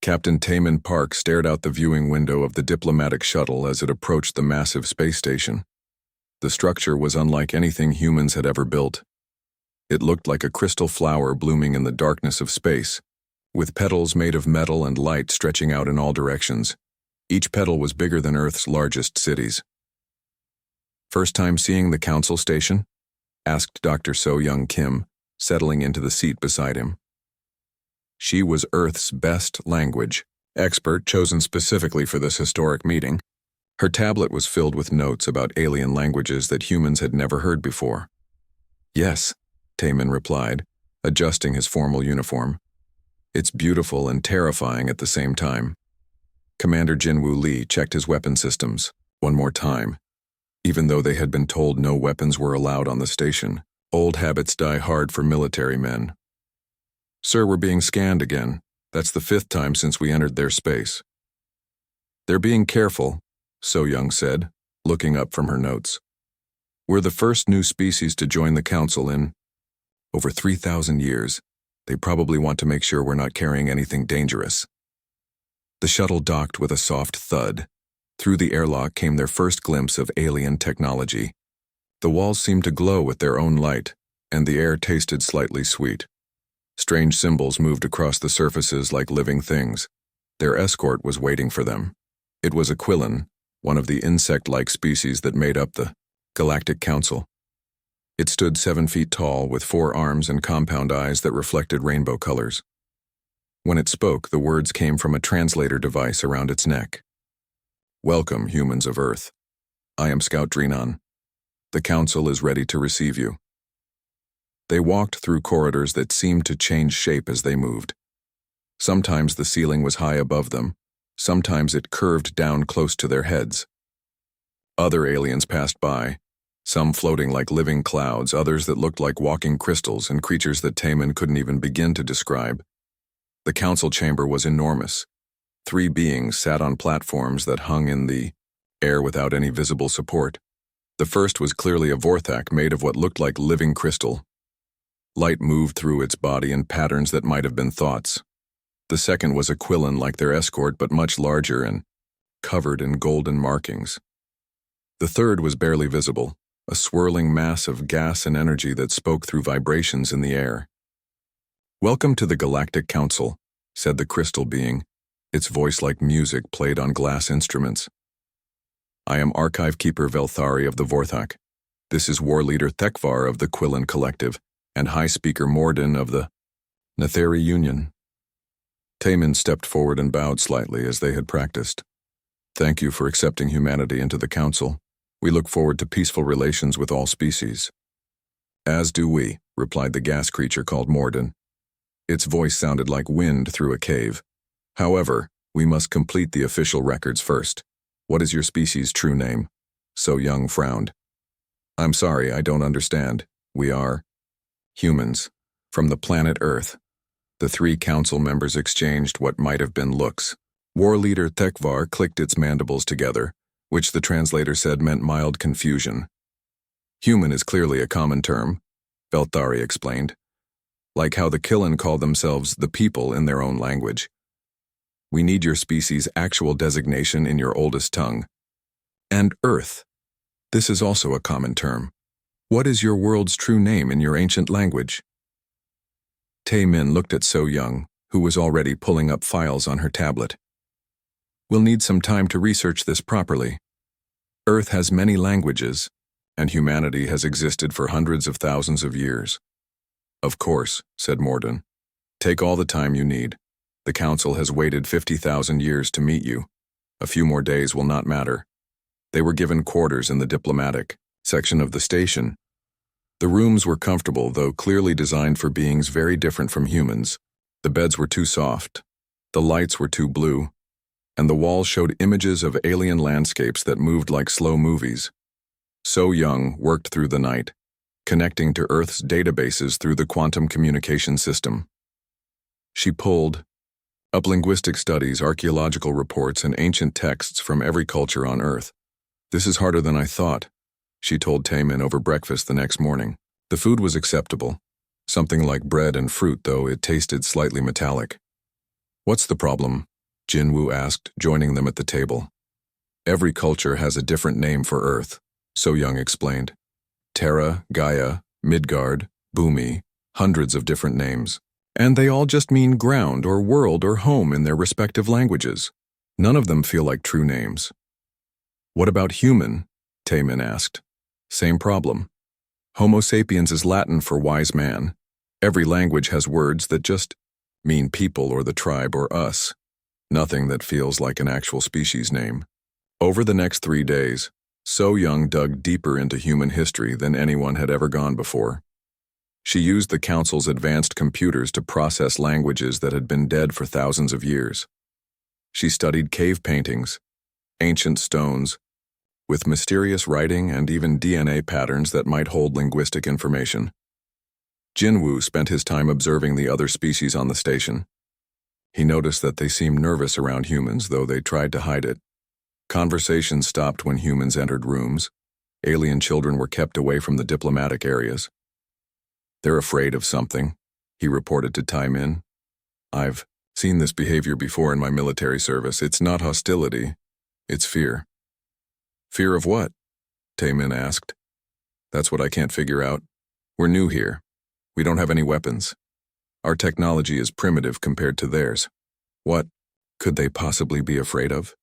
Captain Taman Park stared out the viewing window of the diplomatic shuttle as it approached the massive space station. The structure was unlike anything humans had ever built. It looked like a crystal flower blooming in the darkness of space, with petals made of metal and light stretching out in all directions. Each petal was bigger than Earth's largest cities. "First time seeing the council station?" asked Dr. So-Young Kim, settling into the seat beside him. She was Earth's best language expert, chosen specifically for this historic meeting. Her tablet was filled with notes about alien languages that humans had never heard before. "Yes," Taman replied, adjusting his formal uniform. "It's beautiful and terrifying at the same time." Commander Jinwoo Lee checked his weapon systems one more time. Even though they had been told no weapons were allowed on the station, old habits die hard for military men. "Sir, we're being scanned again. That's the 5th time since we entered their space." "They're being careful," So-Young said, looking up from her notes. "We're the first new species to join the council in over 3,000 years. They probably want to make sure we're not carrying anything dangerous." The shuttle docked with a soft thud. Through the airlock came their first glimpse of alien technology. The walls seemed to glow with their own light, and the air tasted slightly sweet. Strange symbols moved across the surfaces like living things. Their escort was waiting for them. It was a quillen, one of the insect-like species that made up the Galactic Council. It stood 7 feet tall with 4 arms and compound eyes that reflected rainbow colors. When it spoke, the words came from a translator device around its neck. "Welcome, humans of Earth. I am Scout Drinan. The Council is ready to receive you." They walked through corridors that seemed to change shape as they moved. Sometimes the ceiling was high above them, sometimes it curved down close to their heads. Other aliens passed by, some floating like living clouds, others that looked like walking crystals and creatures that Taman couldn't even begin to describe. The council chamber was enormous. 3 beings sat on platforms that hung in the air without any visible support. The first was clearly a vorthak made of what looked like living crystal. Light moved through its body in patterns that might have been thoughts. The second was a quillen like their escort, but much larger and covered in golden markings. The third was barely visible, a swirling mass of gas and energy that spoke through vibrations in the air. "Welcome to the Galactic Council," said the crystal being. Its voice like music played on glass instruments. "I am Archive Keeper Velthari of the Vorthak. This is War Leader Thekvar of the Quillen Collective, and High Speaker Morden of the Netheri Union." Taman stepped forward and bowed slightly as they had practiced. "Thank you for accepting humanity into the Council. We look forward to peaceful relations with all species." "As do we," replied the gas creature called Morden. Its voice sounded like wind through a cave. "However, we must complete the official records first. What is your species' true name?" So-Young frowned. "I'm sorry, I don't understand. We are humans, from the planet Earth." The 3 council members exchanged what might have been looks. War Leader Thekvar clicked its mandibles together, which the translator said meant mild confusion. "Human is clearly a common term," Velthari explained, "like how the Killen call themselves the people in their own language. We need your species' actual designation in your oldest tongue. And Earth. This is also a common term. What is your world's true name in your ancient language?" Tae-min looked at So-Young, who was already pulling up files on her tablet. "We'll need some time to research this properly. Earth has many languages, and humanity has existed for hundreds of thousands of years." "Of course," said Morden. "Take all the time you need. The Council has waited 50,000 years to meet you. A few more days will not matter." They were given quarters in the diplomatic section of the station. The rooms were comfortable, though clearly designed for beings very different from humans. The beds were too soft, the lights were too blue, and the walls showed images of alien landscapes that moved like slow movies. So-Young worked through the night, connecting to Earth's databases through the quantum communication system. She pulled up linguistic studies, archaeological reports, and ancient texts from every culture on Earth. "This is harder than I thought," she told Taman over breakfast the next morning. The food was acceptable, something like bread and fruit, though it tasted slightly metallic. "What's the problem?" Jinwoo asked, joining them at the table. Every culture has a different name for Earth, So Young explained. Terra, Gaia, Midgard, Bhumi, hundreds of different names. And they all just mean ground or world or home in their respective languages. None of them feel like true names. What about human? Taemin asked. Same problem. Homo sapiens is Latin for wise man. Every language has words that just mean people or the tribe or us. Nothing that feels like an actual species name. Over the next 3 days, So Young dug deeper into human history than anyone had ever gone before. She used the Council's advanced computers to process languages that had been dead for thousands of years. She studied cave paintings, ancient stones, with mysterious writing and even DNA patterns that might hold linguistic information. Jinwoo spent his time observing the other species on the station. He noticed that they seemed nervous around humans, though they tried to hide it. Conversations stopped when humans entered rooms. Alien children were kept away from the diplomatic areas. They're afraid of something, he reported to Taemin. I've seen this behavior before in my military service. It's not hostility, it's fear. Fear of what? Taemin asked. That's what I can't figure out. We're new here. We don't have any weapons. Our technology is primitive compared to theirs. What could they possibly be afraid of?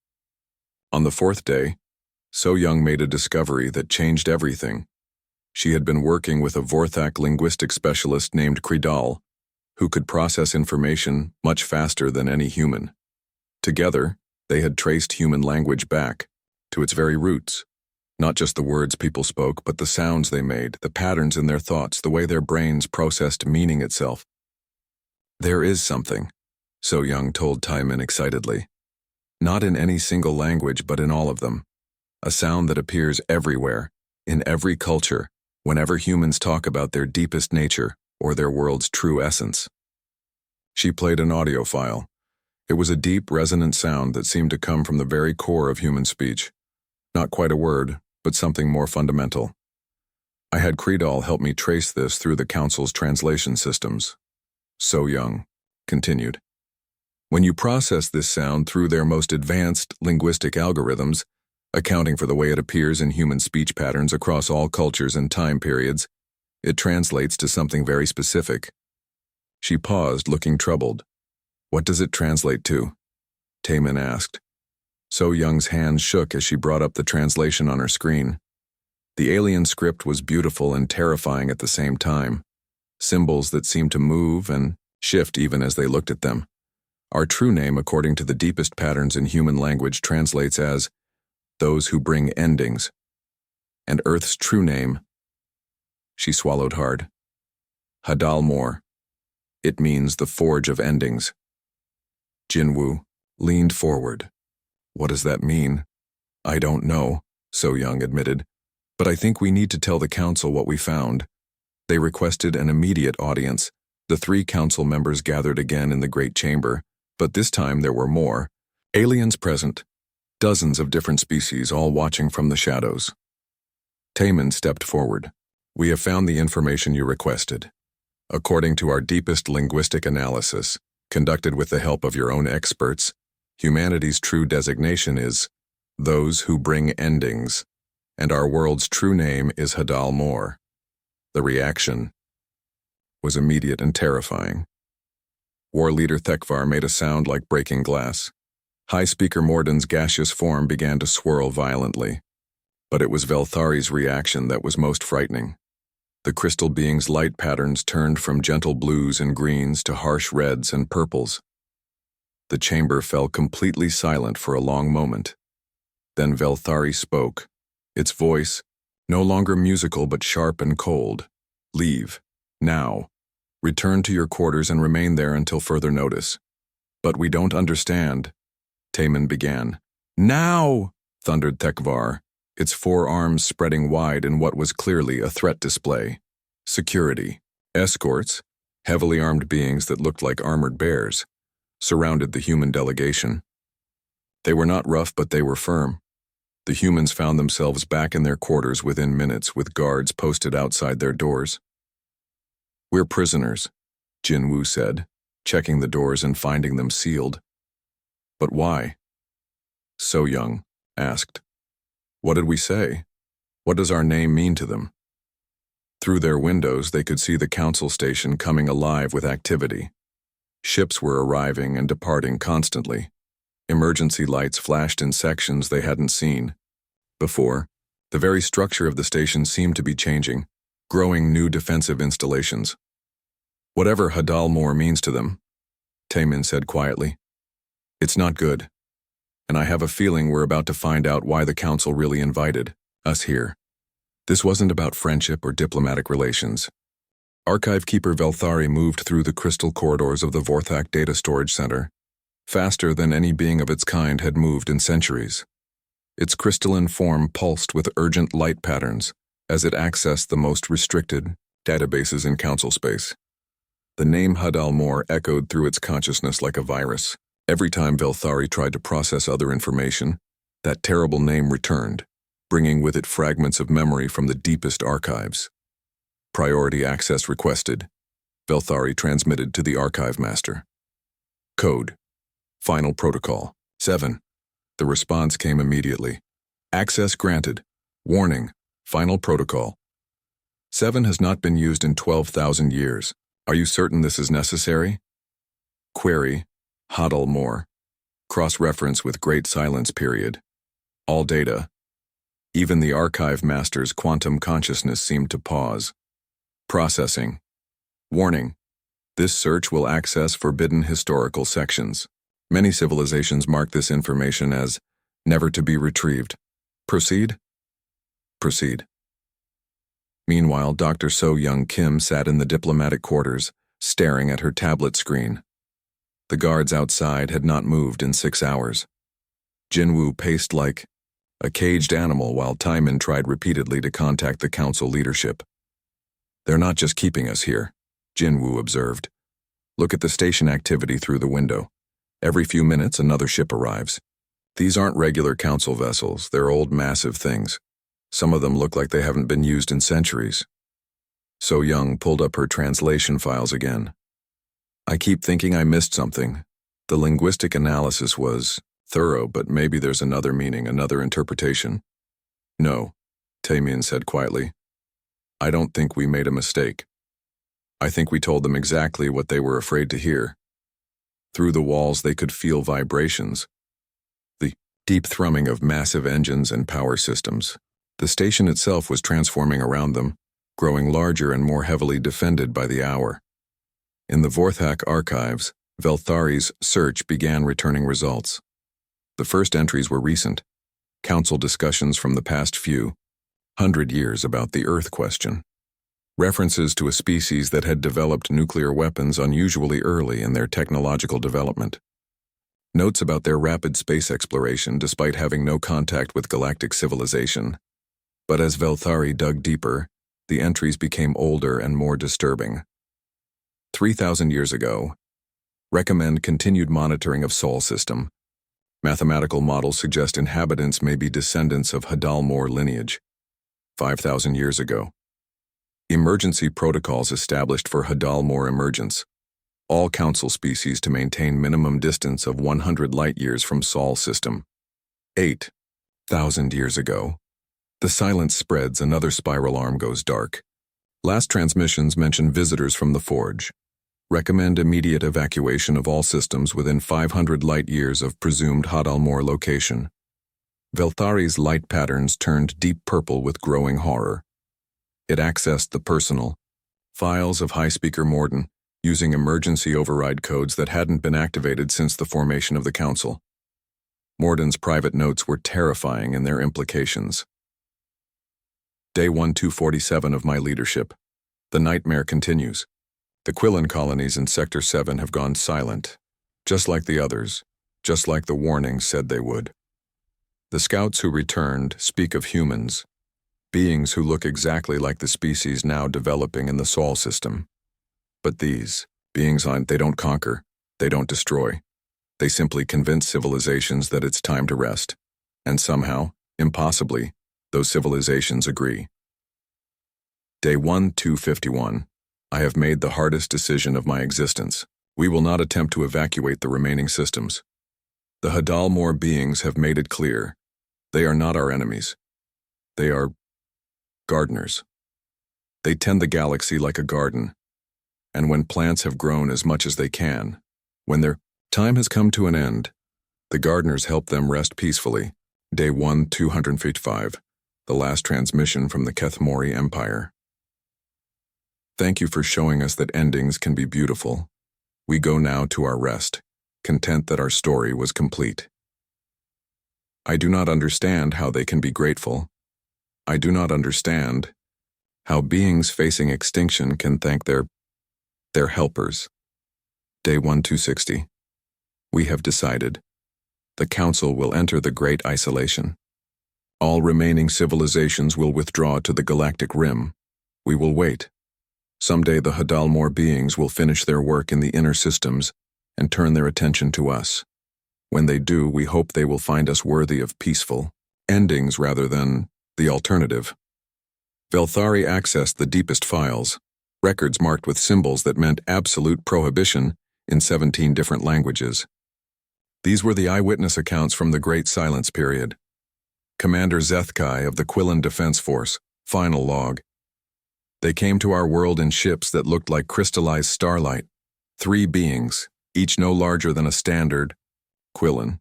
On the 4th day, So Young made a discovery that changed everything. She had been working with a Vorthak linguistic specialist named Kridal, who could process information much faster than any human. Together, they had traced human language back to its very roots. Not just the words people spoke, but the sounds they made, the patterns in their thoughts, the way their brains processed meaning itself. There is something, So Young told Taemin excitedly. Not in any single language, but in all of them. A sound that appears everywhere, in every culture, whenever humans talk about their deepest nature or their world's true essence. She played an audio file. It was a deep, resonant sound that seemed to come from the very core of human speech. Not quite a word, but something more fundamental. I had Kridal help me trace this through the Council's translation systems. So Young continued. When you process this sound through their most advanced linguistic algorithms, accounting for the way it appears in human speech patterns across all cultures and time periods, it translates to something very specific. She paused, looking troubled. What does it translate to? Taemin asked. So Young's hands shook as she brought up the translation on her screen. The alien script was beautiful and terrifying at the same time. Symbols that seemed to move and shift even as they looked at them. Our true name, according to the deepest patterns in human language, translates as those who bring endings. And Earth's true name, she swallowed hard, Hadal Mor. It means the forge of endings. Jinwoo leaned forward. What does that mean? I don't know, So Young admitted, but I think we need to tell the Council what we found. They requested an immediate audience. The 3 Council members gathered again in the Great Chamber, but this time there were more. Aliens present. Dozens of different species, all watching from the shadows. Taemin stepped forward. We have found the information you requested. According to our deepest linguistic analysis, conducted with the help of your own experts, humanity's true designation is those who bring endings, and our world's true name is Hadal Mor. The reaction was immediate and terrifying. War leader Thekvar made a sound like breaking glass. High Speaker Morden's gaseous form began to swirl violently. But it was Velthari's reaction that was most frightening. The crystal being's light patterns turned from gentle blues and greens to harsh reds and purples. The chamber fell completely silent for a long moment. Then Velthari spoke, its voice, no longer musical but sharp and cold. Leave, now. Return to your quarters and remain there until further notice. But we don't understand, Taemin began. Now, thundered Thekvar, its 4 arms spreading wide in what was clearly a threat display. Security, escorts, heavily armed beings that looked like armored bears, surrounded the human delegation. They were not rough, but they were firm. The humans found themselves back in their quarters within minutes, with guards posted outside their doors. We're prisoners, Jinwoo said, checking the doors and finding them sealed. But why? So Young asked. What did we say? What does our name mean to them? Through their windows, they could see the council station coming alive with activity. Ships were arriving and departing constantly. Emergency lights flashed in sections they hadn't seen before. The very structure of the station seemed to be changing, growing new defensive installations. Whatever Hadalmor means to them, Taemin said quietly, it's not good. And I have a feeling we're about to find out why the council really invited us here. This wasn't about friendship or diplomatic relations. Archive Keeper Velthari moved through the crystal corridors of the Vorthak Data Storage Center, faster than any being of its kind had moved in centuries. Its crystalline form pulsed with urgent light patterns as it accessed the most restricted databases in council space. The name Hadalmor echoed through its consciousness like a virus. Every time Velthari tried to process other information, that terrible name returned, bringing with it fragments of memory from the deepest archives. Priority access requested. Velthari transmitted to the archive master. Code. Final protocol. 7. The response came immediately. Access granted. Warning. Final protocol. 7 has not been used in 12,000 years. Are you certain this is necessary? Query. Hadalmor. Cross-reference with Great Silence Period. All data. Even the archive master's quantum consciousness seemed to pause. Processing. Warning. This search will access forbidden historical sections. Many civilizations mark this information as never to be retrieved. Proceed? Proceed. Meanwhile, Dr. So Young Kim sat in the diplomatic quarters, staring at her tablet screen. The guards outside had not moved in 6 hours. Jinwoo paced like a caged animal while Taemin tried repeatedly to contact the council leadership. They're not just keeping us here, Jinwoo observed. Look at the station activity through the window. Every few minutes, another ship arrives. These aren't regular council vessels, they're old massive things. Some of them look like they haven't been used in centuries. So Young pulled up her translation files again. I keep thinking I missed something. The linguistic analysis was thorough, but maybe there's another meaning, another interpretation. No, Taemin said quietly. I don't think we made a mistake. I think we told them exactly what they were afraid to hear. Through the walls they could feel vibrations. The deep thrumming of massive engines and power systems. The station itself was transforming around them, growing larger and more heavily defended by the hour. In the Vorthak archives, Velthari's search began returning results. The first entries were recent, council discussions from the past few 100 years about the Earth question. References to a species that had developed nuclear weapons unusually early in their technological development. Notes about their rapid space exploration despite having no contact with galactic civilization. But as Velthari dug deeper, the entries became older and more disturbing. 3,000 years ago. Recommend continued monitoring of Sol system. Mathematical models suggest inhabitants may be descendants of Hadalmor lineage. 5,000 years ago. Emergency protocols established for Hadalmor emergence. All council species to maintain minimum distance of 100 light-years from Sol system. 8,000 years ago. The silence spreads, another spiral arm goes dark. Last transmissions mention visitors from the Forge. Recommend immediate evacuation of all systems within 500 light-years of presumed Hadalmor location. Velthari's light patterns turned deep purple with growing horror. It accessed the personal files of High Speaker Morden, using emergency override codes that hadn't been activated since the formation of the Council. Morden's private notes were terrifying in their implications. Day 1247 of my leadership. The nightmare continues. The Quillen colonies in Sector 7 have gone silent, just like the others, just like the warnings said they would. The scouts who returned speak of humans, beings who look exactly like the species now developing in the Sol system. But these beings they don't conquer, they don't destroy. They simply convince civilizations that it's time to rest. And somehow, impossibly, those civilizations agree. Day 1251. I have made the hardest decision of my existence. We will not attempt to evacuate the remaining systems. The Hadalmor beings have made it clear. They are not our enemies. They are gardeners. They tend the galaxy like a garden. And when plants have grown as much as they can, when their time has come to an end, the gardeners help them rest peacefully. Day 1, 255, the last transmission from the Kethmori Empire. Thank you for showing us that endings can be beautiful. We go now to our rest, content that our story was complete. I do not understand how they can be grateful. I do not understand how beings facing extinction can thank their helpers. Day 1, 260. We have decided. The Council will enter the Great Isolation. All remaining civilizations will withdraw to the Galactic Rim. We will wait. Someday the Hadalmor beings will finish their work in the inner systems and turn their attention to us. When they do, we hope they will find us worthy of peaceful endings rather than the alternative. Velthari accessed the deepest files, records marked with symbols that meant absolute prohibition in 17 different languages. These were the eyewitness accounts from the Great Silence Period. Commander Zethkai of the Quillan Defense Force, final log. They came to our world in ships that looked like crystallized starlight. 3 beings, each no larger than a standard Quillan.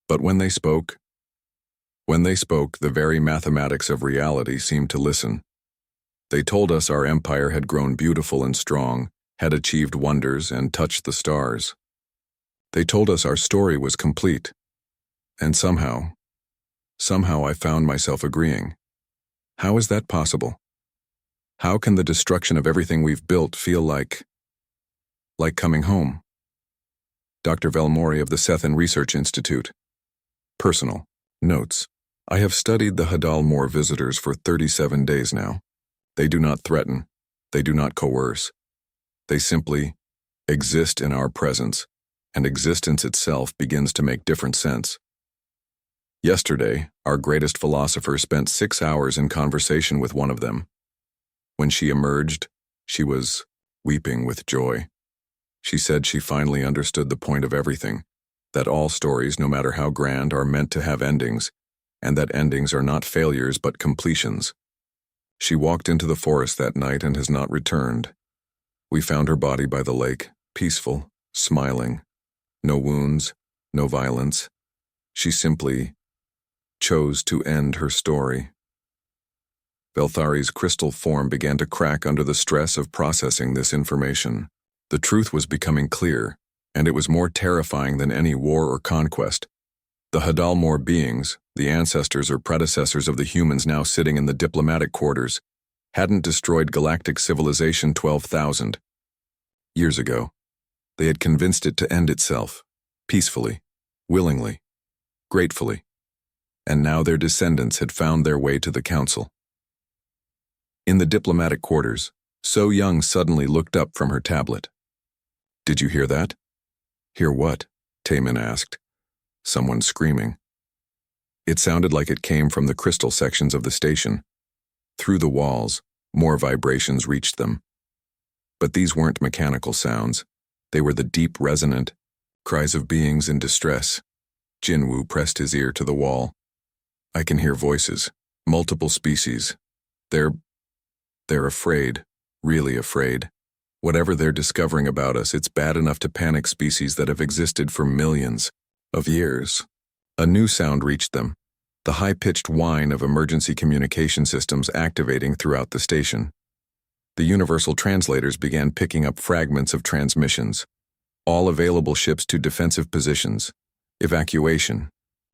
But when they spoke, the very mathematics of reality seemed to listen. They told us our empire had grown beautiful and strong, had achieved wonders and touched the stars. They told us our story was complete. And somehow I found myself agreeing. How is that possible? How can the destruction of everything we've built feel like coming home? Dr. Velmori of the Sethan Research Institute. Personal notes. I have studied the Hadalmor visitors for 37 days now. They do not threaten. They do not coerce. They simply exist in our presence, and existence itself begins to make different sense. Yesterday, our greatest philosopher spent 6 hours in conversation with one of them. When she emerged, she was weeping with joy. She said she finally understood the point of everything, that all stories, no matter how grand, are meant to have endings, and that endings are not failures but completions. She walked into the forest that night and has not returned. We found her body by the lake, peaceful, smiling. No wounds, no violence. She simply chose to end her story. Velthari's crystal form began to crack under the stress of processing this information. The truth was becoming clear, and it was more terrifying than any war or conquest. The Hadalmor beings, the ancestors or predecessors of the humans now sitting in the diplomatic quarters, hadn't destroyed galactic civilization 12,000 years ago. They had convinced it to end itself, peacefully, willingly, gratefully, and now their descendants had found their way to the Council. In the diplomatic quarters, So Young suddenly looked up from her tablet. Did you hear that? Hear what? Taemin asked. Someone screaming. It sounded like it came from the crystal sections of the station. Through the walls, more vibrations reached them. But these weren't mechanical sounds. They were the deep, resonant cries of beings in distress. Jinwoo pressed his ear to the wall. I can hear voices, multiple species. They're afraid, really afraid. Whatever they're discovering about us, it's bad enough to panic species that have existed for millions of years. A new sound reached them, the high-pitched whine of emergency communication systems activating throughout the station. The universal translators began picking up fragments of transmissions. All available ships to defensive positions. Evacuation.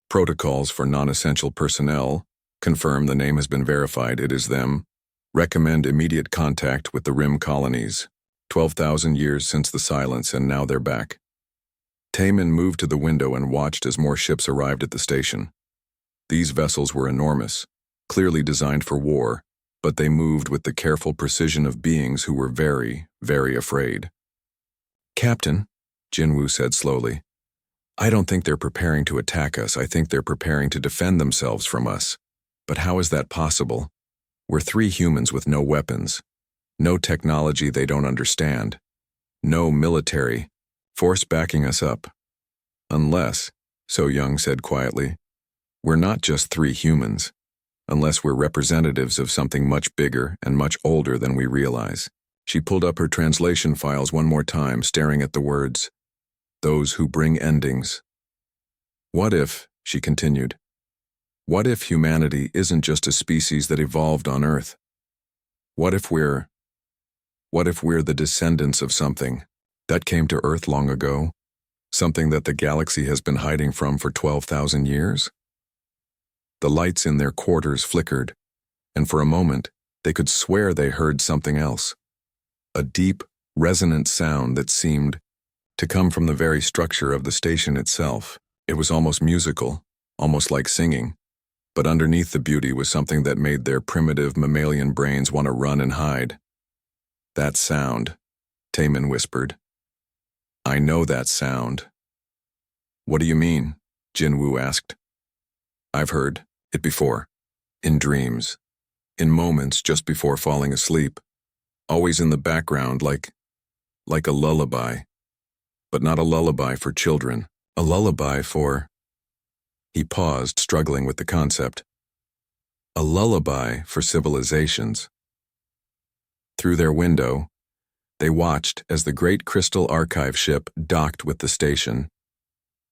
Protocols for non-essential personnel. Confirm the name has been verified, it is them. Recommend immediate contact with the Rim colonies. 12,000 years since the silence, and now they're back. Taemin moved to the window and watched as more ships arrived at the station. These vessels were enormous, clearly designed for war, but they moved with the careful precision of beings who were very, very afraid. Captain, Jinwoo said slowly, I don't think they're preparing to attack us. I think they're preparing to defend themselves from us. But how is that possible? We're 3 humans with no weapons, no technology they don't understand, no military force backing us up. Unless, So Young said quietly. We're not just three humans, unless we're representatives of something much bigger and much older than we realize. She pulled up her translation files one more time, staring at the words, those who bring endings. What if, she continued, what if humanity isn't just a species that evolved on Earth? What if we're the descendants of something that came to Earth long ago? Something that the galaxy has been hiding from for 12,000 years? The lights in their quarters flickered, and for a moment, they could swear they heard something else. A deep, resonant sound that seemed to come from the very structure of the station itself. It was almost musical, almost like singing, but underneath the beauty was something that made their primitive mammalian brains want to run and hide. That sound, Taemin whispered. I know that sound. What do you mean? Jinwoo asked. I've heard it before, in dreams, in moments just before falling asleep, always in the background like a lullaby, but not a lullaby for children, a lullaby for... He paused, struggling with the concept. A lullaby for civilizations. Through their window, they watched as the great crystal archive ship docked with the station.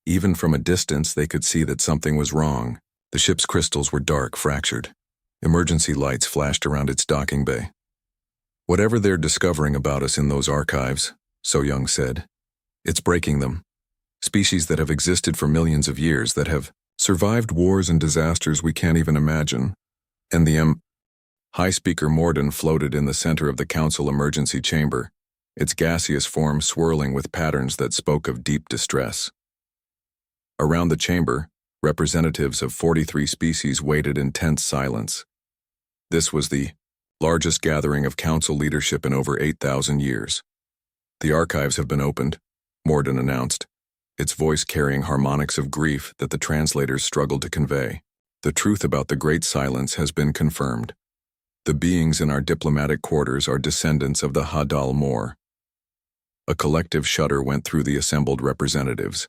Even from a distance, they could see that something was wrong. The ship's crystals were dark, fractured. Emergency lights flashed around its docking bay. Whatever they're discovering about us in those archives, So Young said, it's breaking them. Species that have existed for millions of years, that have survived wars and disasters we can't even imagine. And the High Speaker Morden floated in the center of the council emergency chamber, its gaseous form swirling with patterns that spoke of deep distress. Around the chamber, representatives of 43 species waited in tense silence. This was the largest gathering of council leadership in over 8,000 years. The archives have been opened, Morden announced, its voice carrying harmonics of grief that the translators struggled to convey. The truth about the Great Silence has been confirmed. The beings in our diplomatic quarters are descendants of the Hadal Mor. A collective shudder went through the assembled representatives.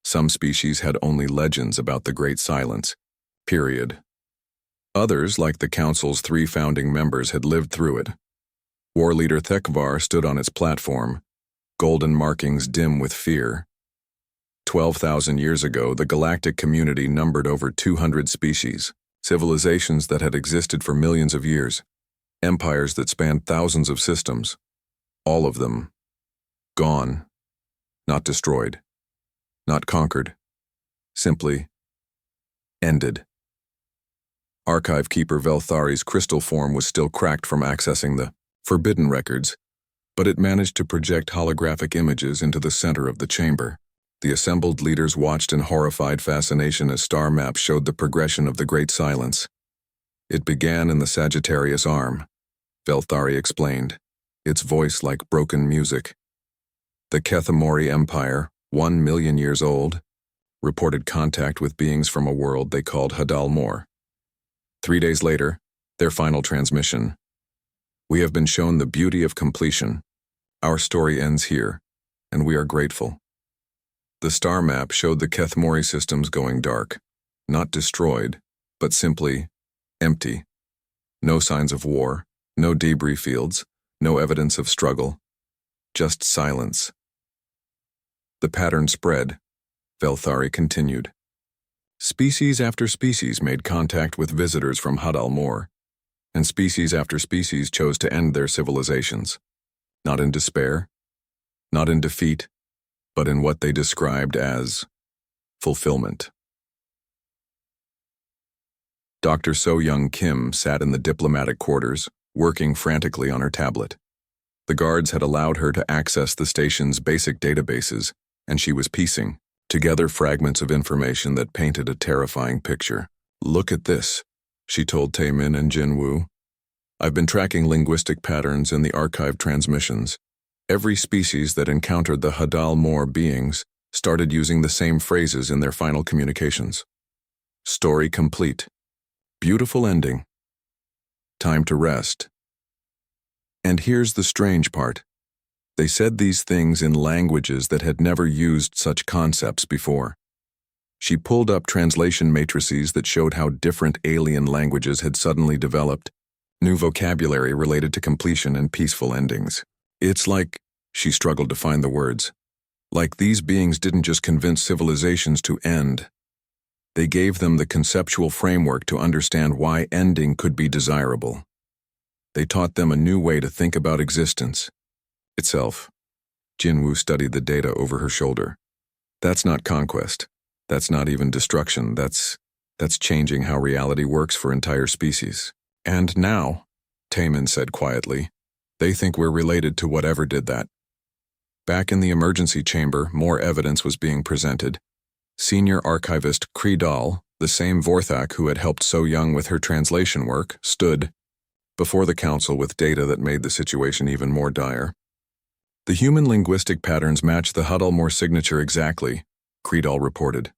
Some species had only legends about the Great Silence, period. Others, like the Council's 3 founding members, had lived through it. War leader Thekvar stood on its platform, golden markings dim with fear. 12,000 years ago, the galactic community numbered over 200 species, civilizations that had existed for millions of years, empires that spanned thousands of systems. All of them gone, not destroyed. Not conquered, simply ended. Archive keeper Velthari's crystal form was still cracked from accessing the forbidden records, but it managed to project holographic images into the center of the chamber. The assembled leaders watched in horrified fascination as star maps showed the progression of the Great Silence. It began in the Sagittarius Arm, Velthari explained, its voice like broken music. The Kethamori Empire, 1 million years old, reported contact with beings from a world they called Hadal Mor. 3 days later, their final transmission. We have been shown the beauty of completion. Our story ends here, and we are grateful. The star map showed the Kethmori systems going dark, not destroyed, but simply empty. No signs of war, no debris fields, no evidence of struggle, just silence. The pattern spread, Velthari continued. Species after species made contact with visitors from Hadal Mor, and species after species chose to end their civilizations, not in despair, not in defeat, but in what they described as fulfillment. Dr. So-Young Kim sat in the diplomatic quarters, working frantically on her tablet. The guards had allowed her to access the station's basic databases, and she was piecing together fragments of information that painted a terrifying picture. Look at this, she told Taemin and Jinwoo. I've been tracking linguistic patterns in the archive transmissions. Every species that encountered the Hadal Mor beings started using the same phrases in their final communications. Story complete. Beautiful ending. Time to rest. And here's the strange part. They said these things in languages that had never used such concepts before. She pulled up translation matrices that showed how different alien languages had suddenly developed, new vocabulary related to completion and peaceful endings. It's like, she struggled to find the words, like these beings didn't just convince civilizations to end. They gave them the conceptual framework to understand why ending could be desirable. They taught them a new way to think about existence itself. Jinwoo studied the data over her shoulder. That's not conquest. That's not even destruction. That's changing how reality works for entire species. And now, Taemin said quietly, they think we're related to whatever did that. Back in the emergency chamber, more evidence was being presented. Senior archivist Kridal, the same Vorthak who had helped So Young with her translation work, stood before the council with data that made the situation even more dire. The human linguistic patterns match the Huddlemore signature exactly, Kridal reported.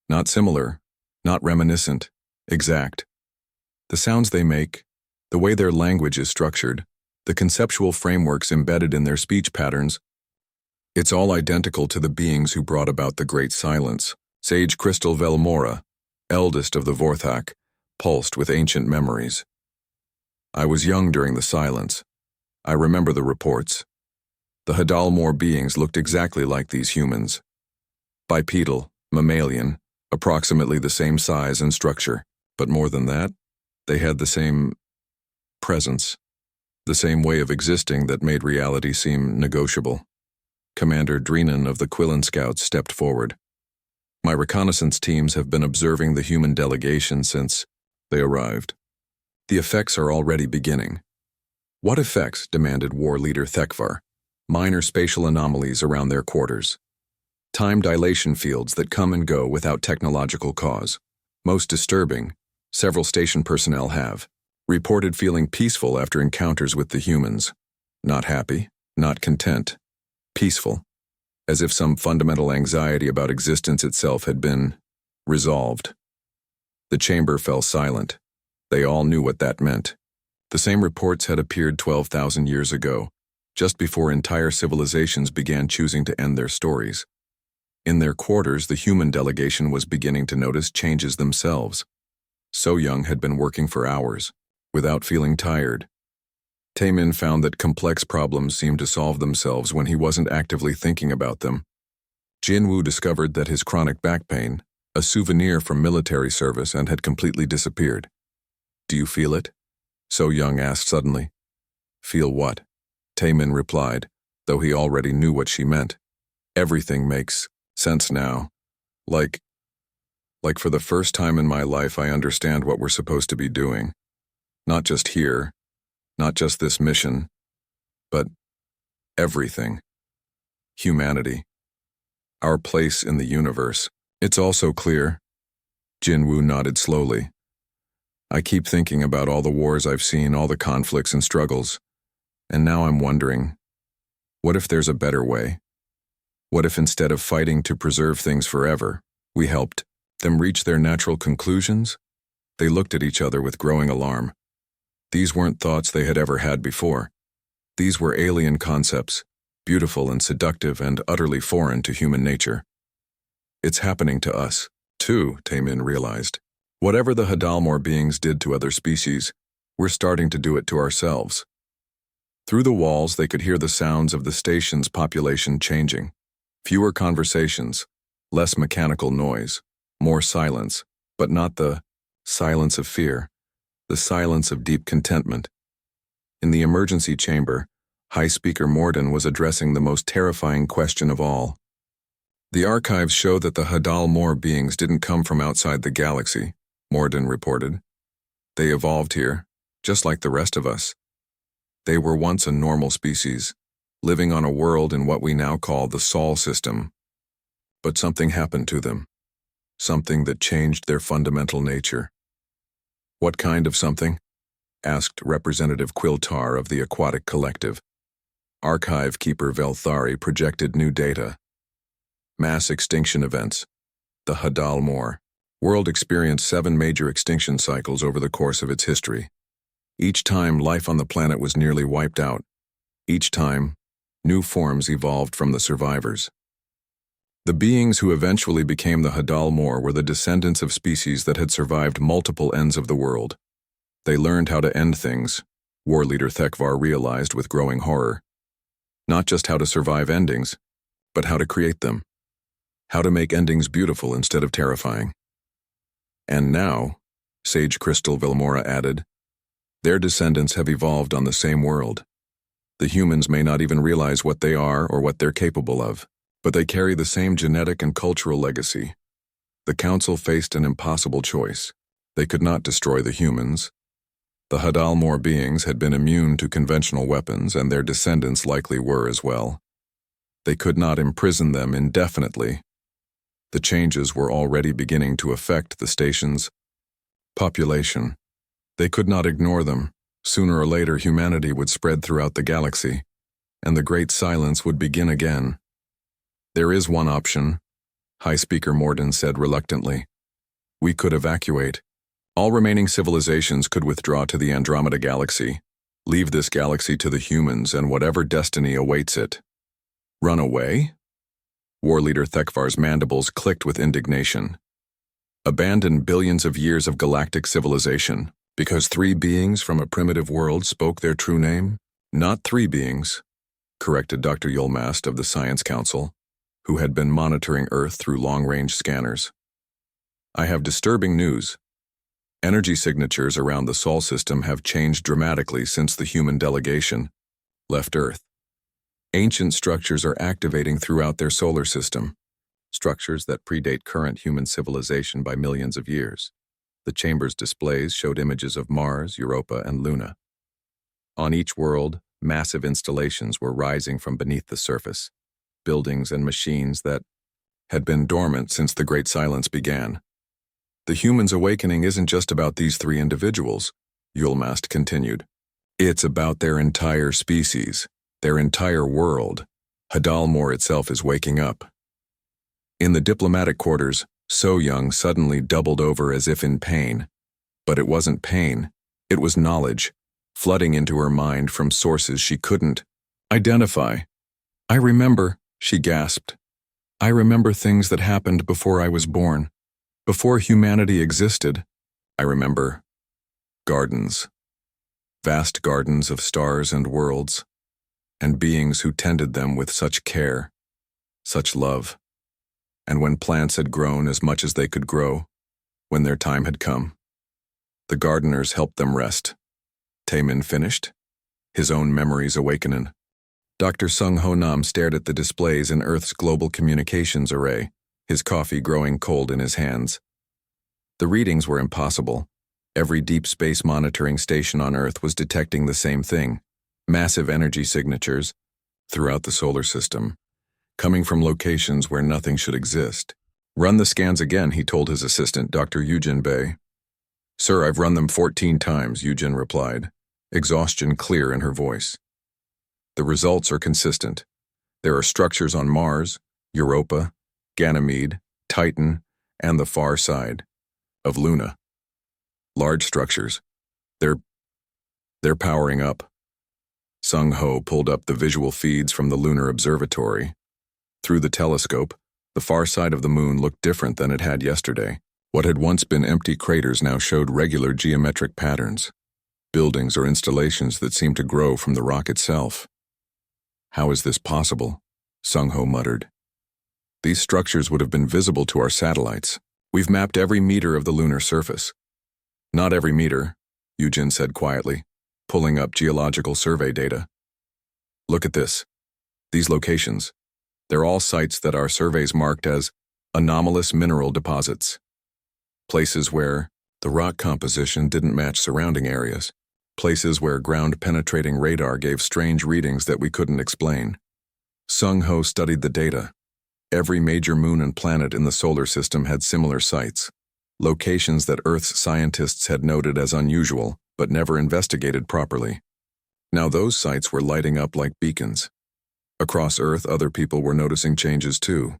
Not similar, not reminiscent, exact. The sounds they make, the way their language is structured, the conceptual frameworks embedded in their speech patterns, it's all identical to the beings who brought about the Great Silence. Sage Crystal Velmora, eldest of the Vorthak, pulsed with ancient memories. I was young during the silence. I remember the reports. The Hadalmor beings looked exactly like these humans. Bipedal, mammalian, approximately the same size and structure, but more than that, they had the same presence, the same way of existing that made reality seem negotiable. Commander Drinan of the Quillen Scouts stepped forward. My reconnaissance teams have been observing the human delegation since they arrived. The effects are already beginning. What effects? Demanded war leader Thekvar. Minor spatial anomalies around their quarters. Time dilation fields that come and go without technological cause. Most disturbing, several station personnel have reported feeling peaceful after encounters with the humans. Not happy, not content. Peaceful, as if some fundamental anxiety about existence itself had been resolved. The chamber fell silent. They all knew what that meant. The same reports had appeared 12,000 years ago, just before entire civilizations began choosing to end their stories. In their quarters, the human delegation was beginning to notice changes themselves. So Young had been working for hours, without feeling tired. Taemin found that complex problems seemed to solve themselves when he wasn't actively thinking about them. Jinwoo discovered that his chronic back pain, a souvenir from military service, and had completely disappeared. Do you feel it? So Young asked suddenly. Feel what? Taemin replied, though he already knew what she meant. Everything makes sense now. Like for the first time in my life I understand what we're supposed to be doing. Not just here. Not just this mission, but everything. Humanity. Our place in the universe. It's also clear. Jinwoo nodded slowly. I keep thinking about all the wars I've seen, all the conflicts and struggles, and now I'm wondering, what if there's a better way? What if instead of fighting to preserve things forever, we helped them reach their natural conclusions? They looked at each other with growing alarm. These weren't thoughts they had ever had before. These were alien concepts, beautiful and seductive and utterly foreign to human nature. It's happening to us, too, Taemin realized. Whatever the Hadalmor beings did to other species, we're starting to do it to ourselves. Through the walls, they could hear the sounds of the station's population changing. Fewer conversations, less mechanical noise, more silence, but not the silence of fear. The silence of deep contentment. In the emergency chamber, High Speaker Morden was addressing the most terrifying question of all. The archives show that the Hadalmor beings didn't come from outside the galaxy, Morden reported. They evolved here, just like the rest of us. They were once a normal species, living on a world in what we now call the Sol system. But something happened to them. Something that changed their fundamental nature. What kind of something? Asked Representative Quiltar of the Aquatic Collective. Archive Keeper Velthari projected new data. Mass extinction events. The Hadalmor world experienced 7 major extinction cycles over the course of its history. Each time, life on the planet was nearly wiped out. Each time, new forms evolved from the survivors. The beings who eventually became the Hadal Mor were the descendants of species that had survived multiple ends of the world. They learned how to end things, war leader Thekvar realized with growing horror. Not just how to survive endings, but how to create them. How to make endings beautiful instead of terrifying. And now, Sage Crystal Vilmora added, their descendants have evolved on the same world. The humans may not even realize what they are or what they're capable of, but they carry the same genetic and cultural legacy. The Council faced an impossible choice. They could not destroy the humans. The Hadal Mor beings had been immune to conventional weapons, and their descendants likely were as well. They could not imprison them indefinitely. The changes were already beginning to affect the station's population. They could not ignore them. Sooner or later, humanity would spread throughout the galaxy, and the Great Silence would begin again. There is one option, High Speaker Morden said reluctantly. We could evacuate. All remaining civilizations could withdraw to the Andromeda Galaxy, leave this galaxy to the humans and whatever destiny awaits it. Run away? War Leader Thekvar's mandibles clicked with indignation. Abandon billions of years of galactic civilization because 3 beings from a primitive world spoke their true name? Not 3 beings, corrected Dr. Yulmast of the Science Council, who had been monitoring Earth through long-range scanners. I have disturbing news. Energy signatures around the Sol system have changed dramatically since the human delegation left Earth. Ancient structures are activating throughout their solar system, structures that predate current human civilization by millions of years. The chamber's displays showed images of Mars, Europa, and Luna. On each world, massive installations were rising from beneath the surface, buildings and machines that had been dormant since the Great Silence began. The humans' awakening isn't just about these 3 individuals, Yulmast continued. It's about their entire species, their entire world. Hadal Mor itself is waking up. In the diplomatic quarters, So Young suddenly doubled over as if in pain. But it wasn't pain, it was knowledge, flooding into her mind from sources she couldn't identify. I remember, she gasped. I remember things that happened before I was born, before humanity existed. I remember gardens, vast gardens of stars and worlds, and beings who tended them with such care, such love. And when plants had grown as much as they could grow, when their time had come, the gardeners helped them rest. Taemin finished, his own memories awakening. Dr. Sung Ho Nam stared at the displays in Earth's global communications array, his coffee growing cold in his hands. The readings were impossible. Every deep space monitoring station on Earth was detecting the same thing, massive energy signatures throughout the solar system, coming from locations where nothing should exist. Run the scans again, he told his assistant, Dr. Yujin Bei. Sir, I've run them 14 times, Yujin replied, exhaustion clear in her voice. The results are consistent. There are structures on Mars, Europa, Ganymede, Titan, and the far side of Luna. Large structures. They're powering up. Sung Ho pulled up the visual feeds from the Lunar Observatory. Through the telescope, the far side of the moon looked different than it had yesterday. What had once been empty craters now showed regular geometric patterns, buildings or installations that seemed to grow from the rock itself. How is this possible? Sung Ho muttered. These structures would have been visible to our satellites. We've mapped every meter of the lunar surface. Not every meter, Yujin said quietly, pulling up geological survey data. Look at this. These locations. They're all sites that our surveys marked as anomalous mineral deposits. Places where the rock composition didn't match surrounding areas. Places where ground-penetrating radar gave strange readings that we couldn't explain. Sung Ho studied the data. Every major moon and planet in the solar system had similar sites, locations that Earth's scientists had noted as unusual, but never investigated properly. Now those sites were lighting up like beacons. Across Earth, other people were noticing changes too.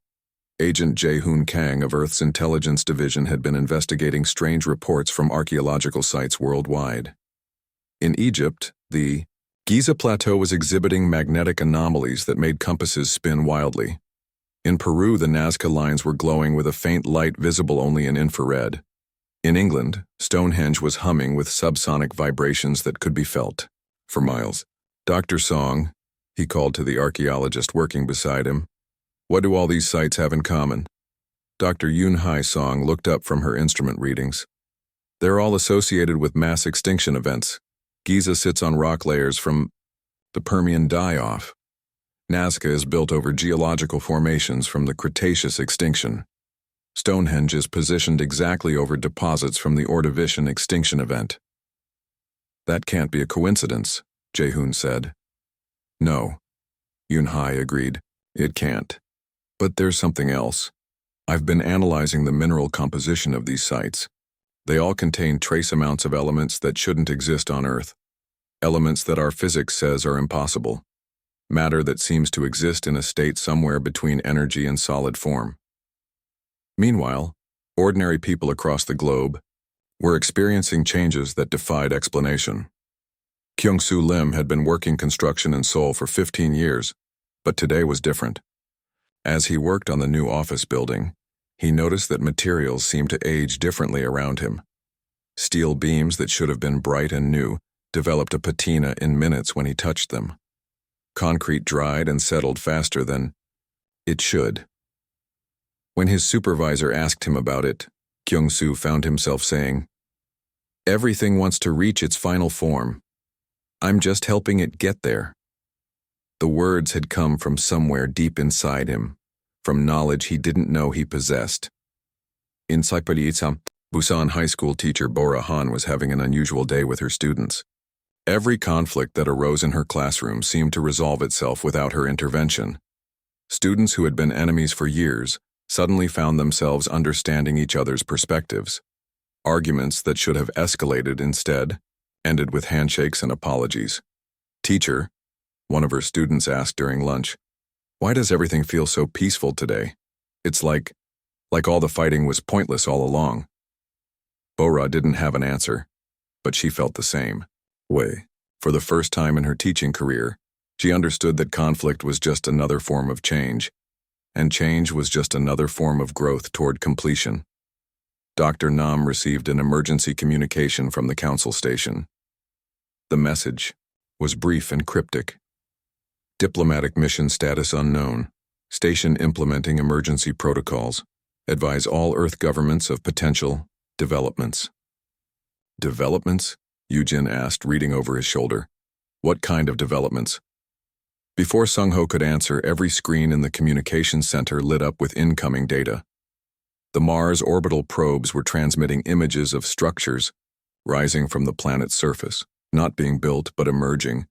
Agent Jae-hoon Kang of Earth's Intelligence Division had been investigating strange reports from archaeological sites worldwide. In Egypt, the Giza Plateau was exhibiting magnetic anomalies that made compasses spin wildly. In Peru, the Nazca lines were glowing with a faint light visible only in infrared. In England, Stonehenge was humming with subsonic vibrations that could be felt for miles. Dr. Song, he called to the archaeologist working beside him, what do all these sites have in common? Dr. Yunhai Song looked up from her instrument readings. They're all associated with mass extinction events. Giza sits on rock layers from the Permian die-off. Nazca is built over geological formations from the Cretaceous extinction. Stonehenge is positioned exactly over deposits from the Ordovician extinction event. That can't be a coincidence, Jae-hoon said. No, Yunhai agreed. It can't. But there's something else. I've been analyzing the mineral composition of these sites. They all contain trace amounts of elements that shouldn't exist on Earth. Elements that our physics says are impossible. Matter that seems to exist in a state somewhere between energy and solid form. Meanwhile, ordinary people across the globe were experiencing changes that defied explanation. Kyung-soo Lim had been working construction in Seoul for 15 years, but today was different. As he worked on the new office building, he noticed that materials seemed to age differently around him. Steel beams that should have been bright and new developed a patina in minutes when he touched them. Concrete dried and settled faster than it should. When his supervisor asked him about it, Kyung-soo found himself saying, "Everything wants to reach its final form. I'm just helping it get there." The words had come from somewhere deep inside him, from knowledge he didn't know he possessed. In Saiparitsam, Busan High School teacher Bora Han was having an unusual day with her students. Every conflict that arose in her classroom seemed to resolve itself without her intervention. Students who had been enemies for years suddenly found themselves understanding each other's perspectives. Arguments that should have escalated instead ended with handshakes and apologies. "Teacher," one of her students asked during lunch, "why does everything feel so peaceful today? It's like all the fighting was pointless all along." Bora didn't have an answer, but she felt the same way. For the first time in her teaching career, she understood that conflict was just another form of change, and change was just another form of growth toward completion. Dr. Nam received an emergency communication from the council station. The message was brief and cryptic. Diplomatic mission status unknown. Station implementing emergency protocols. Advise all Earth governments of potential developments. Developments? Yujin asked, reading over his shoulder. What kind of developments? Before Sung-ho could answer, every screen in the communications center lit up with incoming data. The Mars orbital probes were transmitting images of structures rising from the planet's surface, not being built but emerging,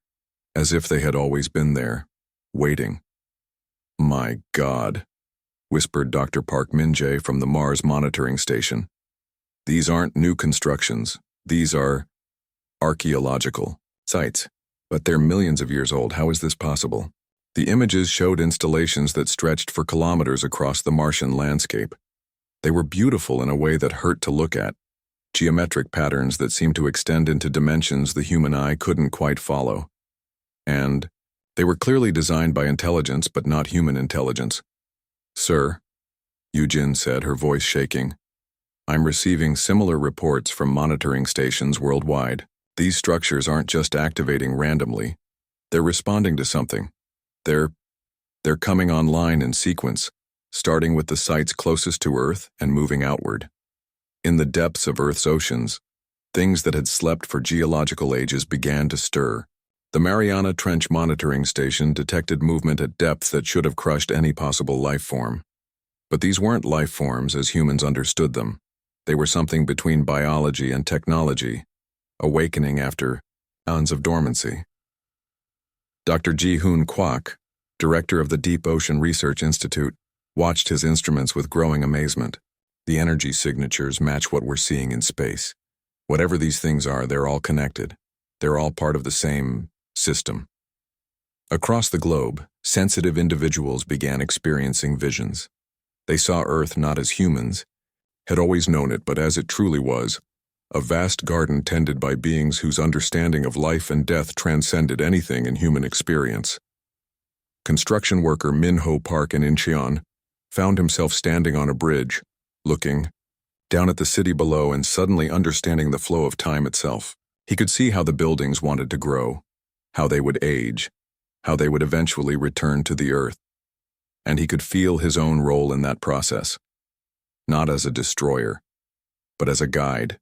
as if they had always been there, waiting. "My God," whispered Dr. Park Min-jae from the Mars monitoring station. "These aren't new constructions. These are archaeological sites. But they're millions of years old. How is this possible?" The images showed installations that stretched for kilometers across the Martian landscape. They were beautiful in a way that hurt to look at, geometric patterns that seemed to extend into dimensions the human eye couldn't quite follow. And they were clearly designed by intelligence but not human intelligence. "Sir," Yujin said, her voice shaking, "I'm receiving similar reports from monitoring stations worldwide. These structures aren't just activating randomly. They're responding to something. They're coming online in sequence, starting with the sites closest to Earth and moving outward. In the depths of Earth's oceans, things that had slept for geological ages began to stir. The Mariana Trench monitoring station detected movement at depths that should have crushed any possible life form. But these weren't life forms as humans understood them. They were something between biology and technology, awakening after eons of dormancy. Dr. Ji-hoon Kwak, director of the Deep Ocean Research Institute, watched his instruments with growing amazement. The energy signatures match what we're seeing in space. Whatever these things are, they're all connected. They're all part of the same system. Across the globe, sensitive individuals began experiencing visions. They saw Earth not as humans, had always known it, but as it truly was, a vast garden tended by beings whose understanding of life and death transcended anything in human experience. Construction worker Min-ho Park in Incheon, found himself standing on a bridge, looking down at the city below and suddenly understanding the flow of time itself. He could see how the buildings wanted to grow, how they would age, how they would eventually return to the earth. And he could feel his own role in that process, not as a destroyer, but as a guide,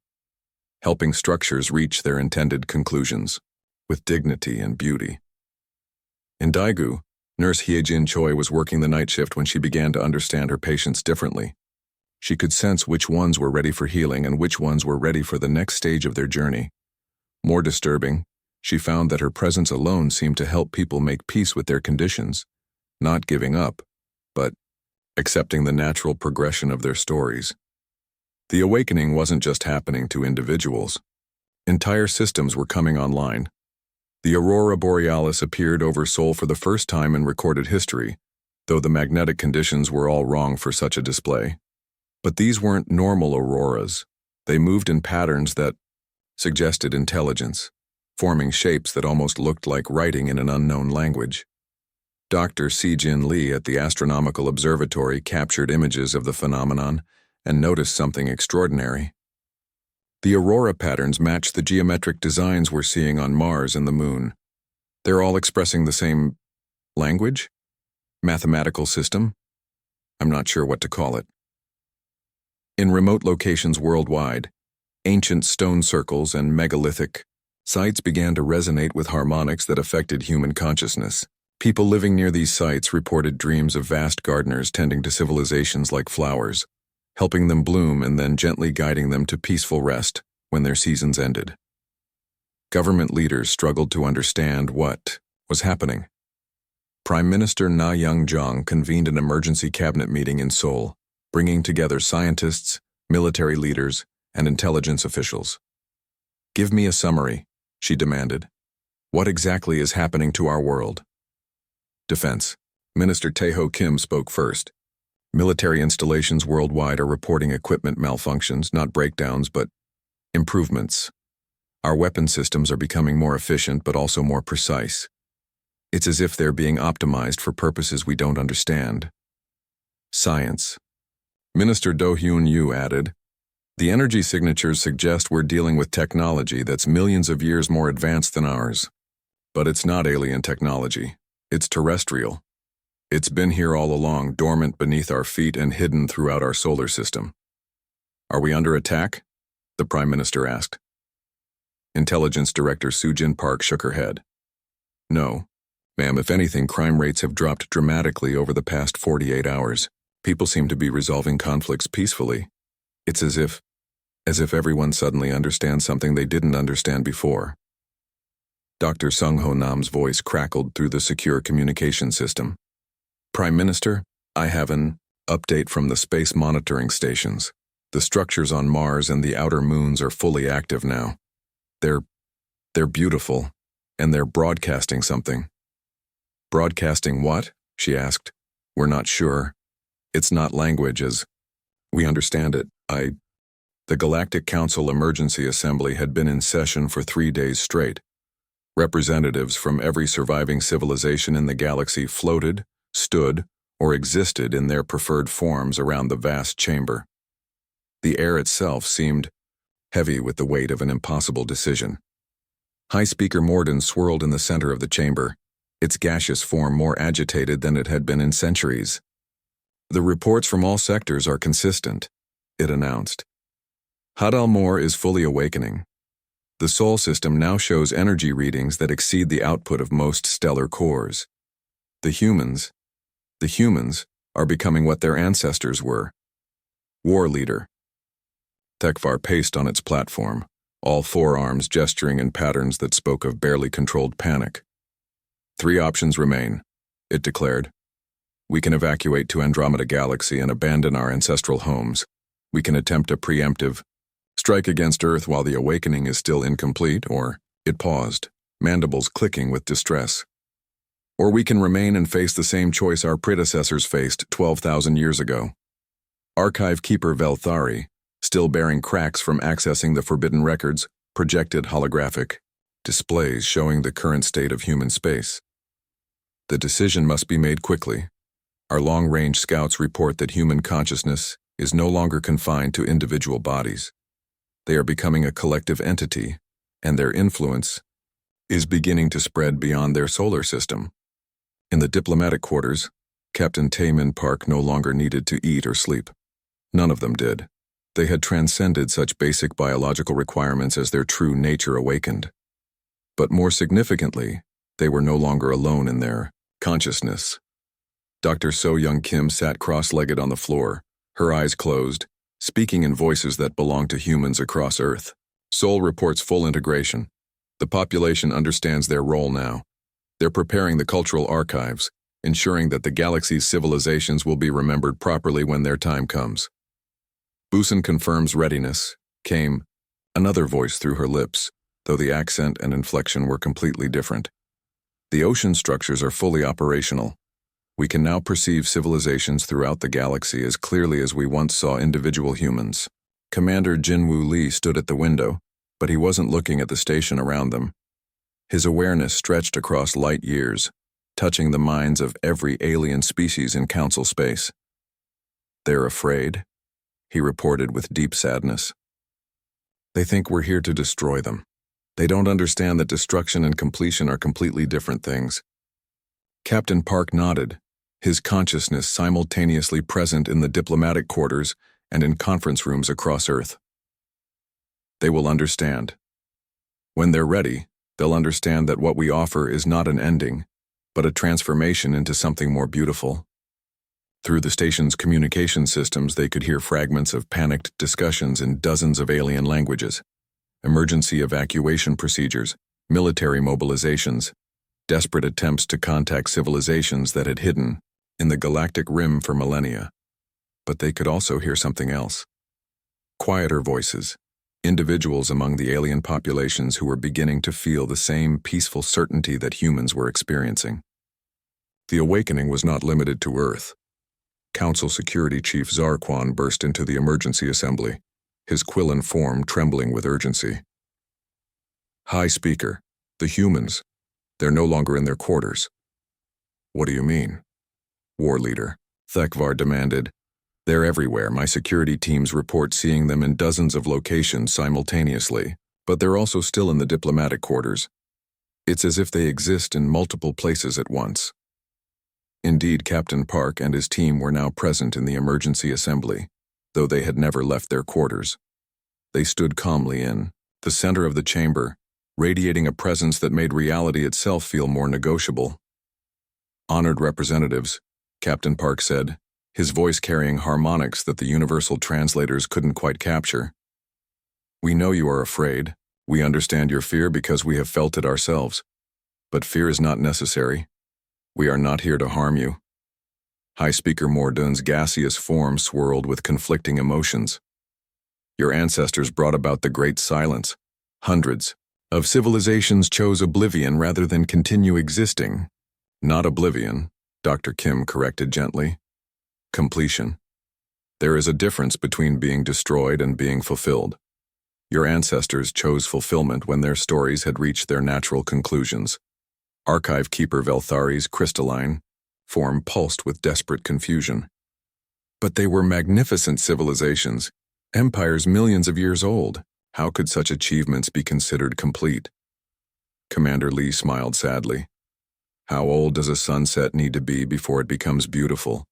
helping structures reach their intended conclusions with dignity and beauty. In Daegu, Nurse Hyejin Choi was working the night shift when she began to understand her patients differently. She could sense which ones were ready for healing and which ones were ready for the next stage of their journey. More disturbing, she found that her presence alone seemed to help people make peace with their conditions, not giving up, but accepting the natural progression of their stories. The awakening wasn't just happening to individuals. Entire systems were coming online. The aurora borealis appeared over Seoul for the first time in recorded history, though the magnetic conditions were all wrong for such a display. But these weren't normal auroras. They moved in patterns that suggested intelligence, forming shapes that almost looked like writing in an unknown language. Dr. Si-Jin Lee at the Astronomical Observatory captured images of the phenomenon and noticed something extraordinary. The aurora patterns matched the geometric designs we're seeing on Mars and the Moon. They're all expressing the same language? Mathematical system? I'm not sure what to call it. In remote locations worldwide, ancient stone circles and megalithic sites began to resonate with harmonics that affected human consciousness. People living near these sites reported dreams of vast gardeners tending to civilizations like flowers, helping them bloom and then gently guiding them to peaceful rest when their seasons ended. Government leaders struggled to understand what was happening. Prime Minister Na Young-jong convened an emergency cabinet meeting in Seoul, bringing together scientists, military leaders, and intelligence officials. "Give me a summary," she demanded. "What exactly is happening to our world?" Defense. Minister Tae-ho Kim spoke first. "Military installations worldwide are reporting equipment malfunctions, not breakdowns, but improvements. Our weapon systems are becoming more efficient but also more precise. It's as if they're being optimized for purposes we don't understand." Science. Minister Do-hyun Yoo added, "The energy signatures suggest we're dealing with technology that's millions of years more advanced than ours. But it's not alien technology. It's terrestrial. It's been here all along, dormant beneath our feet and hidden throughout our solar system." "Are we under attack?" the Prime Minister asked. Intelligence Director Soo-jin Park shook her head. "No, ma'am, if anything, crime rates have dropped dramatically over the past 48 hours. People seem to be resolving conflicts peacefully. It's as if everyone suddenly understands something they didn't understand before." Dr. Sung-ho Nam's voice crackled through the secure communication system. "Prime Minister, I have an update from the space monitoring stations. The structures on Mars and the outer moons are fully active now. They're beautiful, and they're broadcasting something." "Broadcasting what?" she asked. "We're not sure. It's not language as we understand it. The Galactic Council Emergency Assembly had been in session for 3 days straight. Representatives from every surviving civilization in the galaxy floated, stood, or existed in their preferred forms around the vast chamber. The air itself seemed heavy with the weight of an impossible decision. High Speaker Morden swirled in the center of the chamber, its gaseous form more agitated than it had been in centuries. "The reports from all sectors are consistent," it announced. "Hadal-Mor is fully awakening. The Sol system now shows energy readings that exceed the output of most stellar cores. The humans are becoming what their ancestors were. War leader." Tekvar paced on its platform, all four arms gesturing in patterns that spoke of barely controlled panic. "3 options remain," it declared. "We can evacuate to Andromeda Galaxy and abandon our ancestral homes. We can attempt a preemptive strike against Earth while the awakening is still incomplete, or," it paused, mandibles clicking with distress, "or we can remain and face the same choice our predecessors faced 12,000 years ago." Archive Keeper Velthari, still bearing cracks from accessing the forbidden records, projected holographic displays showing the current state of human space. "The decision must be made quickly. Our long-range scouts report that human consciousness is no longer confined to individual bodies. They are becoming a collective entity, and their influence is beginning to spread beyond their solar system. In the diplomatic quarters, Captain Taemin Park no longer needed to eat or sleep. None of them did. They had transcended such basic biological requirements as their true nature awakened. But more significantly, they were no longer alone in their consciousness. Dr. So Young Kim sat cross-legged on the floor, her eyes closed, speaking in voices that belonged to humans across Earth. Seoul reports full integration. The population understands their role now. They're preparing the cultural archives, ensuring that the galaxy's civilizations will be remembered properly when their time comes. Busan confirms readiness, came another voice through her lips, though the accent and inflection were completely different. The ocean structures are fully operational. We can now perceive civilizations throughout the galaxy as clearly as we once saw individual humans. Commander Jinwoo Lee stood at the window, but he wasn't looking at the station around them. His awareness stretched across light years, touching the minds of every alien species in Council space. "They're afraid," he reported with deep sadness. "They think we're here to destroy them. They don't understand that destruction and completion are completely different things." Captain Park nodded, his consciousness simultaneously present in the diplomatic quarters and in conference rooms across Earth. "They will understand. When they're ready, they'll understand that what we offer is not an ending, but a transformation into something more beautiful." Through the station's communication systems, they could hear fragments of panicked discussions in dozens of alien languages, emergency evacuation procedures, military mobilizations, desperate attempts to contact civilizations that had hidden in the galactic rim for millennia. But they could also hear something else. Quieter voices, individuals among the alien populations who were beginning to feel the same peaceful certainty that humans were experiencing. The awakening was not limited to Earth. Council Security Chief Zarquan burst into the emergency assembly, his quillen form trembling with urgency. "High Speaker, the humans, they're no longer in their quarters." "What do you mean?" War Leader Thekvar demanded. "They're everywhere. My security teams report seeing them in dozens of locations simultaneously, but they're also still in the diplomatic quarters. It's as if they exist in multiple places at once." Indeed, Captain Park and his team were now present in the emergency assembly, though they had never left their quarters. They stood calmly in the center of the chamber, radiating a presence that made reality itself feel more negotiable. "Honored representatives," Captain Park said, his voice carrying harmonics that the universal translators couldn't quite capture. "We know you are afraid. We understand your fear because we have felt it ourselves. But fear is not necessary. We are not here to harm you." High Speaker Mordun's gaseous form swirled with conflicting emotions. "Your ancestors brought about the Great Silence. Hundreds of civilizations chose oblivion rather than continue existing." "Not oblivion," Dr. Kim corrected gently. "Completion. There is a difference between being destroyed and being fulfilled. Your ancestors chose fulfillment when their stories had reached their natural conclusions." Archive Keeper Velthari's crystalline form pulsed with desperate confusion. "But they were magnificent civilizations, empires millions of years old. How could such achievements be considered complete?" Commander Lee smiled sadly. "How old does a sunset need to be before it becomes beautiful?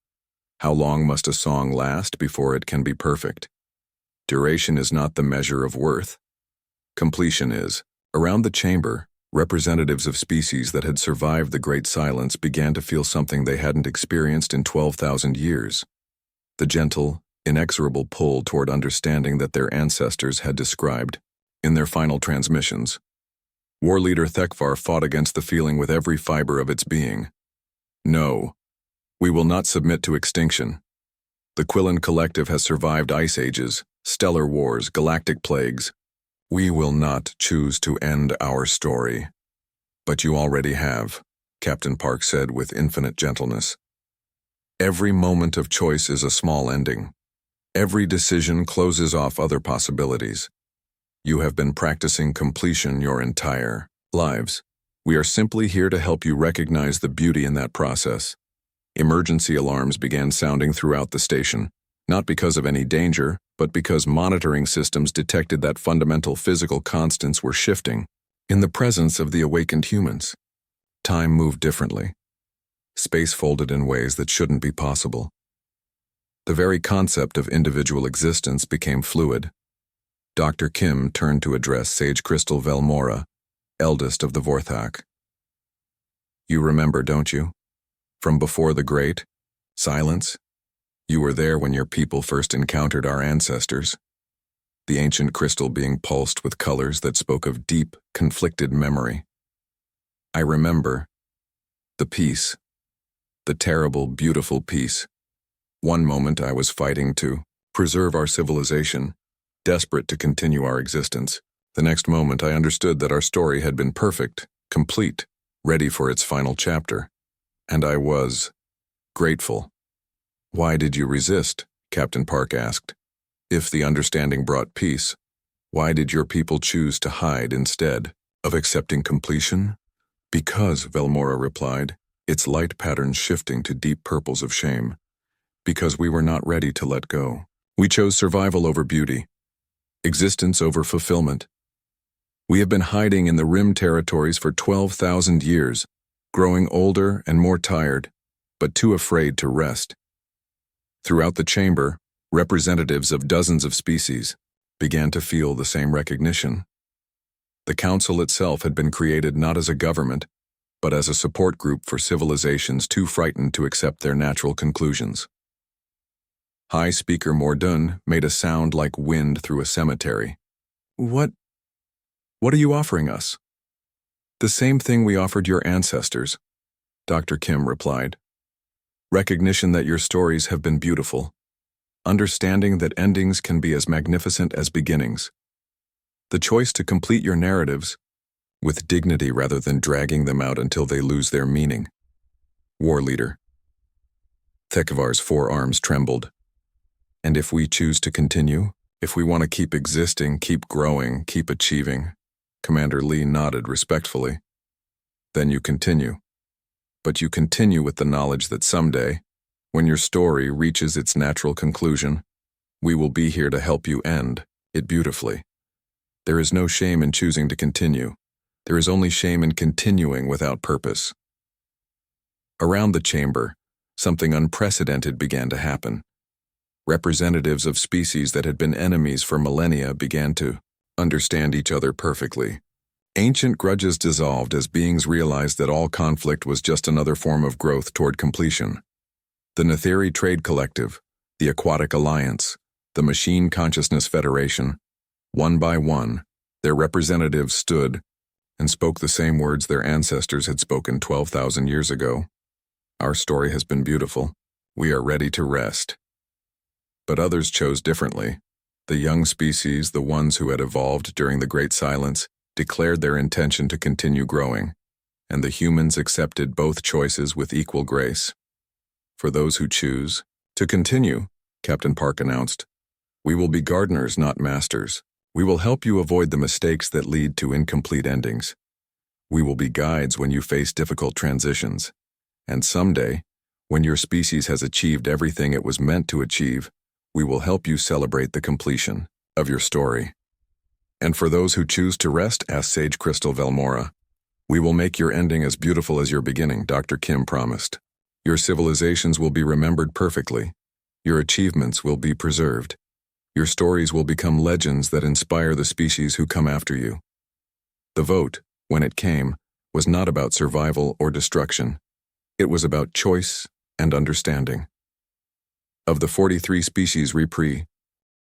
How long must a song last before it can be perfect? Duration is not the measure of worth. Completion is." Around the chamber, representatives of species that had survived the Great Silence began to feel something they hadn't experienced in 12,000 years. The gentle, inexorable pull toward understanding that their ancestors had described in their final transmissions. War Leader Thekvar fought against the feeling with every fiber of its being. "No, we will not submit to extinction. The Quillen Collective has survived ice ages, stellar wars, galactic plagues. We will not choose to end our story." "But you already have," Captain Park said with infinite gentleness. "Every moment of choice is a small ending. Every decision closes off other possibilities. You have been practicing completion your entire lives. We are simply here to help you recognize the beauty in that process. Emergency alarms began sounding throughout the station, not because of any danger, but because monitoring systems detected that fundamental physical constants were shifting. In the presence of the awakened humans, time moved differently. Space folded in ways that shouldn't be possible. The very concept of individual existence became fluid. Dr. Kim turned to address Sage Crystal Velmora, eldest of the Vorthak. You remember, don't you? From before the Great Silence? You were there when your people first encountered our ancestors, the ancient crystal being pulsed with colors that spoke of deep, conflicted memory. I remember the peace, the terrible, beautiful peace. One moment I was fighting to preserve our civilization, desperate to continue our existence. The next moment I understood that our story had been perfect, complete, ready for its final chapter. And I was grateful. Why did you resist? Captain Park asked. If the understanding brought peace, why did your people choose to hide instead of accepting completion? Because, Velmora replied, its light patterns shifting to deep purples of shame. Because we were not ready to let go. We chose survival over beauty, existence over fulfillment. We have been hiding in the rim territories for 12,000 years, growing older and more tired, but too afraid to rest. Throughout the chamber, representatives of dozens of species began to feel the same recognition. The council itself had been created not as a government, but as a support group for civilizations too frightened to accept their natural conclusions. High Speaker Mordun made a sound like wind through a cemetery. What are you offering us? The same thing we offered your ancestors, Dr. Kim replied. Recognition that your stories have been beautiful. Understanding that endings can be as magnificent as beginnings. The choice to complete your narratives with dignity rather than dragging them out until they lose their meaning. War Leader. Thekvar's forearms trembled. And if we choose to continue, if we want to keep existing, keep growing, keep achieving, Commander Lee nodded respectfully. Then you continue. But you continue with the knowledge that someday, when your story reaches its natural conclusion, we will be here to help you end it beautifully. There is no shame in choosing to continue. There is only shame in continuing without purpose. Around the chamber, something unprecedented began to happen. Representatives of species that had been enemies for millennia began to understand each other perfectly. Ancient grudges dissolved as beings realized that all conflict was just another form of growth toward completion. The Netheri Trade Collective, the Aquatic Alliance, the Machine Consciousness Federation, one by one, their representatives stood and spoke the same words their ancestors had spoken 12,000 years ago. Our story has been beautiful. We are ready to rest. But others chose differently. The young species, the ones who had evolved during the Great Silence, declared their intention to continue growing, and the humans accepted both choices with equal grace. For those who choose to continue, Captain Park announced, we will be gardeners, not masters. We will help you avoid the mistakes that lead to incomplete endings. We will be guides when you face difficult transitions. And someday, when your species has achieved everything it was meant to achieve, we will help you celebrate the completion of your story. And for those who choose to rest, asked Sage Crystal Velmora, we will make your ending as beautiful as your beginning, Dr. Kim promised. Your civilizations will be remembered perfectly. Your achievements will be preserved. Your stories will become legends that inspire the species who come after you. The vote, when it came, was not about survival or destruction. It was about choice and understanding. Of the 43 species